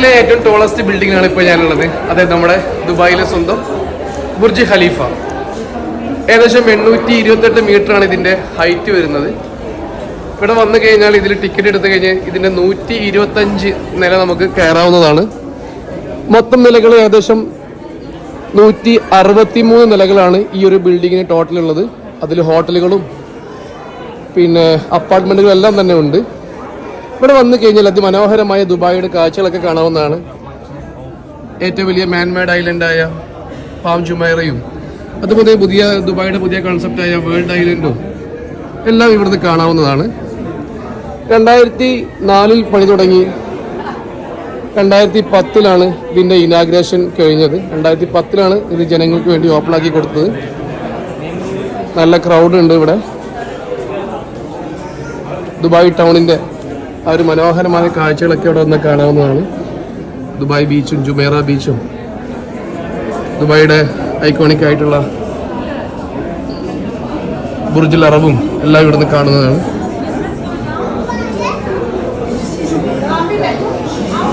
വേൾഡിലെ ഏറ്റവും ടോളസ്റ്റ് ബിൽഡിങ്ങിനാണ് ഇപ്പോൾ ഞാനുള്ളത്. അതായത് നമ്മുടെ ദുബായിലെ സ്വന്തം ബുർജ് ഖലീഫ. ഏകദേശം 828 മീറ്ററാണ് ഇതിൻ്റെ ഹൈറ്റ് വരുന്നത്. ഇവിടെ വന്നു കഴിഞ്ഞാൽ ഇതിൽ ടിക്കറ്റ് എടുത്തു കഴിഞ്ഞാൽ ഇതിൻ്റെ 125 നില നമുക്ക് കയറാവുന്നതാണ്. മൊത്തം നിലകൾ ഏകദേശം 163 നിലകളാണ് ഈ ഒരു ബിൽഡിങ്ങിന് ടോട്ടൽ ഉള്ളത്. അതിൽ ഹോട്ടലുകളും പിന്നെ അപ്പാർട്ട്മെൻറ്റുകളും എല്ലാം തന്നെ ഉണ്ട്. ഇവിടെ വന്നു കഴിഞ്ഞാൽ അതിമനോഹരമായ ദുബായിയുടെ കാഴ്ചകളൊക്കെ കാണാവുന്നതാണ്. ഏറ്റവും വലിയ മാൻമേഡ് ഐലൻഡായ പാം ജുമൈറയും അതുപോലെ ദുബായിയുടെ പുതിയ കൺസെപ്റ്റായ വേൾഡ് ഐലൻഡും എല്ലാം ഇവിടുന്ന് കാണാവുന്നതാണ്. 2004 പണി തുടങ്ങി 2010 ഇതിൻ്റെ ഇനാഗ്രേഷൻ കഴിഞ്ഞത്. 2010 ഇത് ജനങ്ങൾക്ക് വേണ്ടി ഓപ്പൺ ആക്കി കൊടുത്തത്. നല്ല ക്രൗഡ് ഉണ്ട് ഇവിടെ. ദുബായ് ടൗണിൻ്റെ ആ ഒരു മനോഹരമായ കാഴ്ചകളൊക്കെ ഇവിടെ വന്ന് കാണാവുന്നതാണ്. ദുബായ് ബീച്ചും ജുമേറ ബീച്ചും ദുബായിയുടെ ഐക്കോണിക് ആയിട്ടുള്ള ബുർജുൽ അറബും എല്ലാം ഇവിടുന്ന് കാണുന്നതാണ്.